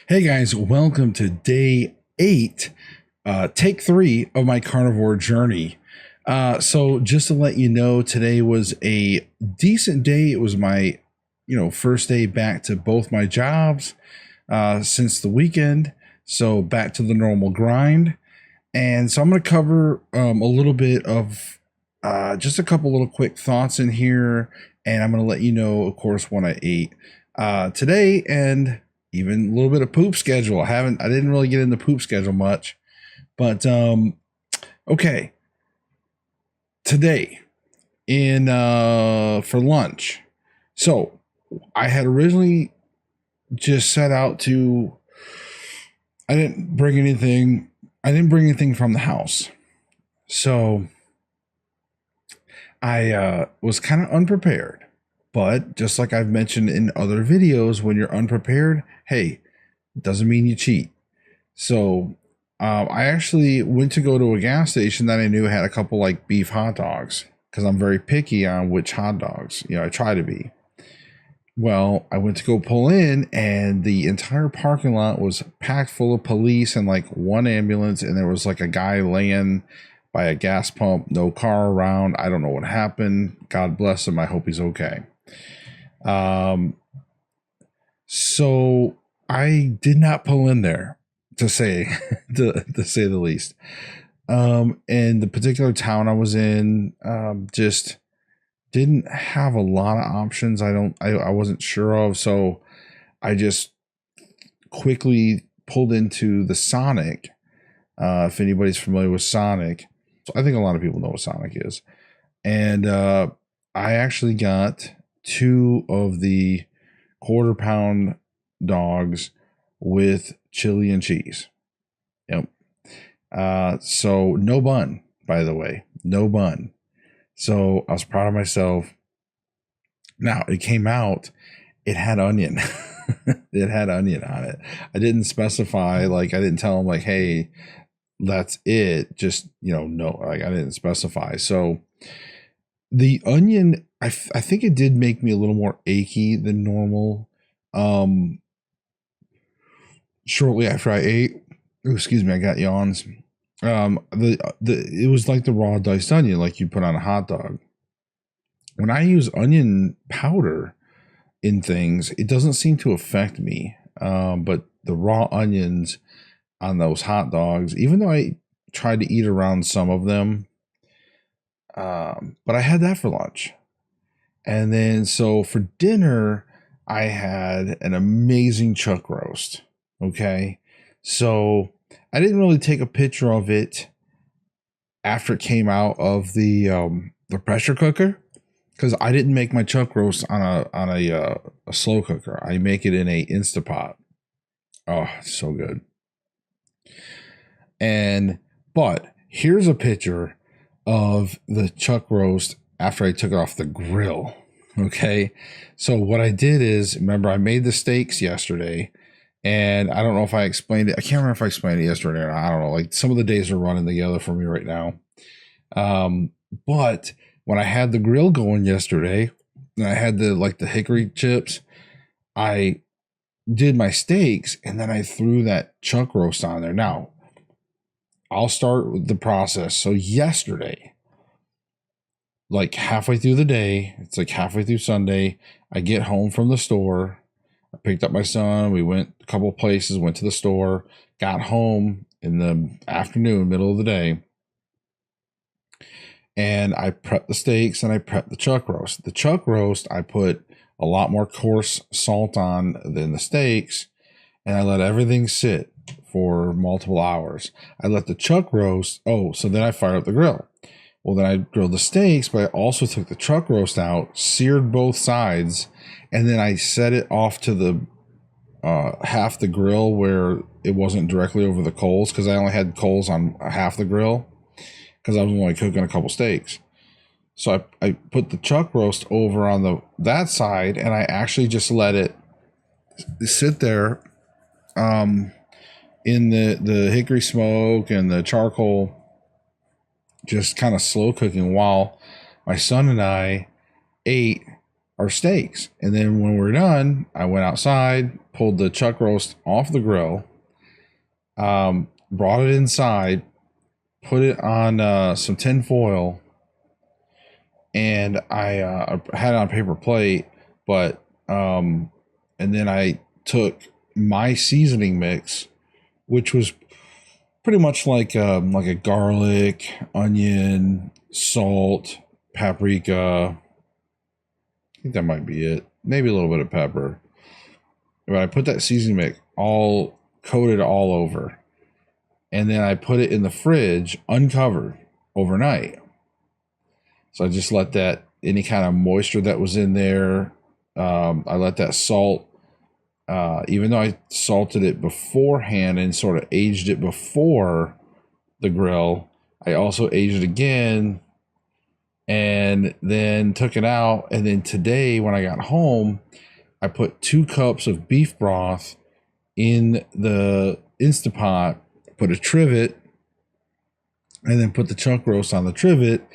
Hey guys, welcome to day 8, take 3 of my carnivore journey. So just to let you know, today was a decent day. It was my, first day back to both my jobs since the weekend. So back to the normal grind. And so I'm going to cover a little bit of just a couple little quick thoughts in here. And I'm going to let you know, of course, what I ate today, and even a little bit of poop schedule. I didn't really get into poop schedule much, but okay. Today in for lunch. So I had originally just set out to I didn't bring anything from the house. So I was kind of unprepared. But just like I've mentioned in other videos, when you're unprepared, hey, it doesn't mean you cheat. So I actually went to go to a gas station that I knew had a couple like beef hot dogs, because I'm very picky on which hot dogs, I try to be. Well, I went to go pull in, and the entire parking lot was packed full of police and like one ambulance, and there was like a guy laying by a gas pump, no car around. I don't know what happened. God bless him. I hope he's okay. So I did not pull in there, to say to say the least. And the particular town I was in just didn't have a lot of options. I wasn't sure of, so I just quickly pulled into the Sonic. If anybody's familiar with Sonic, so I think a lot of people know what Sonic is. And I actually got 2 of the quarter-pound dogs with chili and cheese. Yep. So no bun, by the way, no bun. So I was proud of myself. Now it came out, it had onion. It had onion on it. I didn't specify, like I didn't tell them like, hey, that's it. Just, no, like I didn't specify. So the onion, I think it did make me a little more achy than normal. Shortly after I ate, excuse me, I got yawns. It was like the raw diced onion, like you put on a hot dog. When I use onion powder in things, it doesn't seem to affect me. But the raw onions on those hot dogs, even though I tried to eat around some of them, but I had that for lunch. And then so for dinner, I had an amazing chuck roast. Okay. So I didn't really take a picture of it after it came out of the pressure cooker, because I didn't make my chuck roast on a slow cooker. I make it in a Instapot. Oh, so good. But here's a picture of the chuck roast after I took it off the grill. Okay. So what I did is, remember, I made the steaks yesterday, and I don't know if I explained it. I can't remember if I explained it yesterday or not. I don't know. Like, some of the days are running together for me right now. But when I had the grill going yesterday, and I had the hickory chips, I did my steaks, and then I threw that chuck roast on there. Now, I'll start with the process. So yesterday, like halfway through the day, it's like halfway through Sunday, I get home from the store. I picked up my son. We went a couple of places, went to the store, got home in the afternoon, middle of the day. And I prepped the steaks and I prepped the chuck roast. The chuck roast, I put a lot more coarse salt on than the steaks, and I let everything sit for multiple hours. I let the chuck roast, so then I fired up the grill. Well, then I grilled the steaks, but I also took the chuck roast out, seared both sides, and then I set it off to the half the grill where it wasn't directly over the coals, because I only had coals on half the grill, because I was only cooking a couple steaks. So I put the chuck roast over on that side, and I actually just let it sit there in the hickory smoke and the charcoal, just kind of slow cooking, while my son and I ate our steaks. And then when we're done, I went outside, pulled the chuck roast off the grill, brought it inside, put it on some tin foil, and I had it on a paper plate. But and then I took my seasoning mix, which was pretty much like a garlic, onion, salt, paprika. I think that might be it. Maybe a little bit of pepper. But I put that seasoning mix all coated all over, and then I put it in the fridge uncovered overnight. So I just let that any kind of moisture that was in there. I let that salt. Even though I salted it beforehand and sort of aged it before the grill, I also aged it again and then took it out. And then today, when I got home, I put 2 cups of beef broth in the Instapot, put a trivet, and then put the chuck roast on the trivet.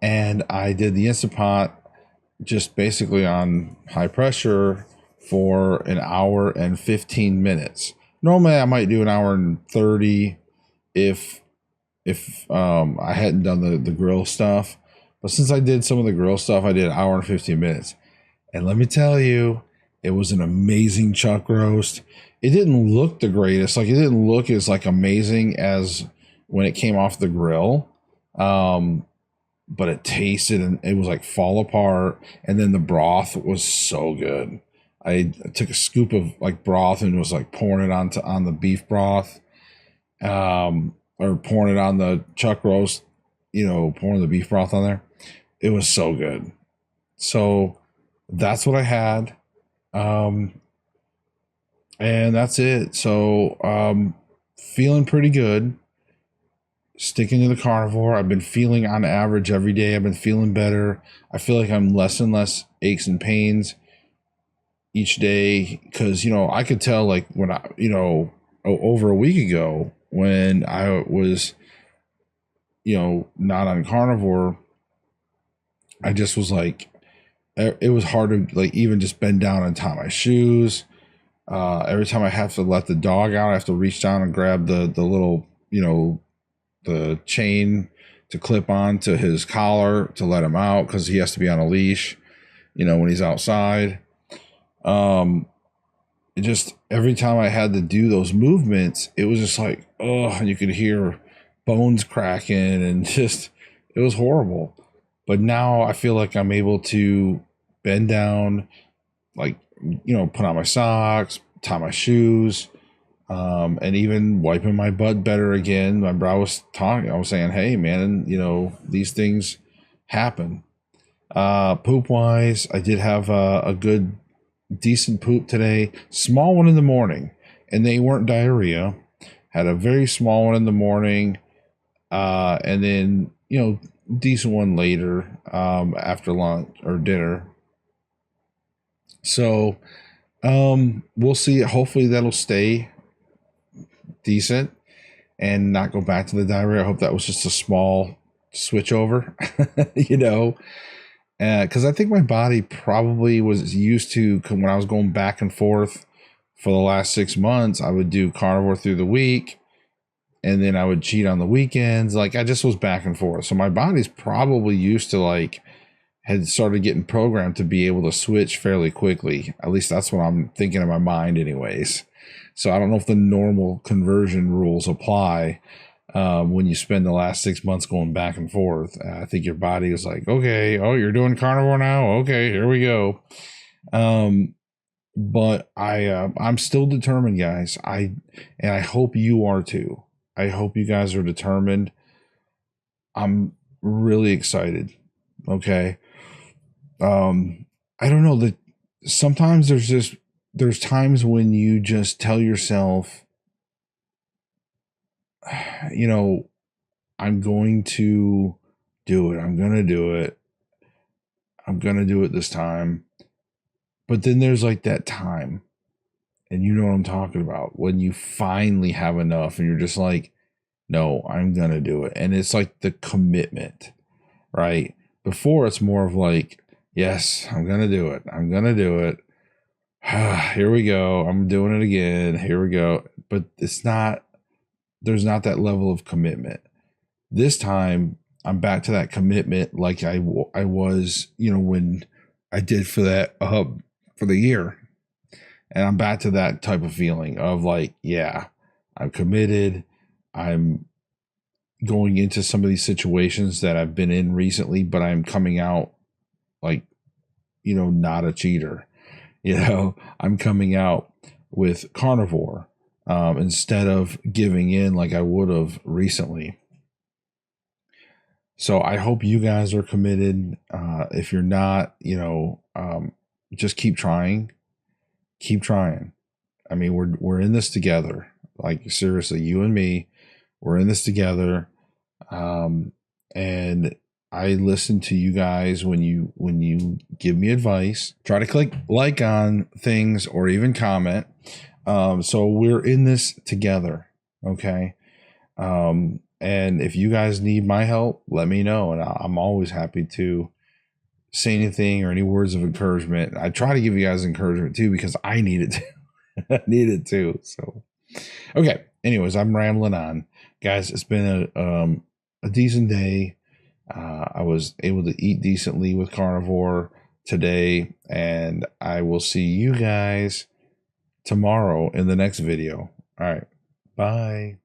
And I did the Instapot just basically on high pressure for an hour and 15 minutes. Normally I might do an hour and 30 if I hadn't done the grill stuff. But since I did some of the grill stuff, I did an hour and 15 minutes. And let me tell you, it was an amazing chuck roast. It didn't look the greatest. Like, it didn't look as like amazing as when it came off the grill. But it tasted, and it was like fall apart. And then the broth was so good. I took a scoop of like broth and was like pouring it on the beef broth, or pouring it on the chuck roast, pouring the beef broth on there. It was so good. So that's what I had. And that's it. So, feeling pretty good. Sticking to the carnivore. I've been feeling on average every day. I've been feeling better. I feel like I'm less and less aches and pains each day. Cause I could tell, like, when over a week ago when I was, not on carnivore, I just was like, it was hard to like even just bend down and tie my shoes. Every time I have to let the dog out, I have to reach down and grab the little, the chain to clip on to his collar to let him out, because he has to be on a leash, when he's outside. It just, every time I had to do those movements, it was just like, oh, and you could hear bones cracking, and just, it was horrible. But now I feel like I'm able to bend down, like, put on my socks, tie my shoes, and even wiping my butt better again. Remember, I was saying, hey, man, these things happen. Poop wise, I did have a good, decent poop today. Small one in the morning, and they weren't diarrhea. Had a very small one in the morning, and then, decent one later, after lunch or dinner. So, we'll see. Hopefully that'll stay decent and not go back to the diarrhea. I hope that was just a small switch over, because I think my body probably was used to, when I was going back and forth for the last 6 months, I would do carnivore through the week, and then I would cheat on the weekends. Like, I just was back and forth. So my body's probably used to, like, had started getting programmed to be able to switch fairly quickly. At least that's what I'm thinking in my mind anyways. So I don't know if the normal conversion rules apply when you spend the last 6 months going back and forth. I think your body is like, okay, oh, you're doing carnivore now? Okay, here we go. But I'm still determined, guys. And I hope you are too. I hope you guys are determined. I'm really excited. Okay. I don't know, that sometimes there's times when you just tell yourself, I'm going to do it. I'm going to do it. I'm going to do it this time. But then there's like that time, and you know what I'm talking about, when you finally have enough and you're just like, no, I'm going to do it. And it's like the commitment, right? Before, it's more of like, Yes, I'm going to do it. I'm going to do it. Here we go. I'm doing it again. Here we go. But there's not that level of commitment. This time I'm back to that commitment like I was, when I did for that for the year. And I'm back to that type of feeling of like, yeah, I'm committed. I'm going into some of these situations that I've been in recently, but I'm coming out like, not a cheater. I'm coming out with carnivore instead of giving in like I would have recently. So I hope you guys are committed. If you're not, just keep trying. Keep trying. I mean, we're in this together. Like seriously, you and me, we're in this together. And I listen to you guys when you give me advice. Try to click like on things or even comment. So we're in this together. Okay. And if you guys need my help, let me know, and I'm always happy to say anything or any words of encouragement. I try to give you guys encouragement too because I need it. I need it too. So, okay. Anyways, I'm rambling on, guys. It's been a decent day. I was able to eat decently with carnivore today, and I will see you guys tomorrow in the next video. All right. Bye.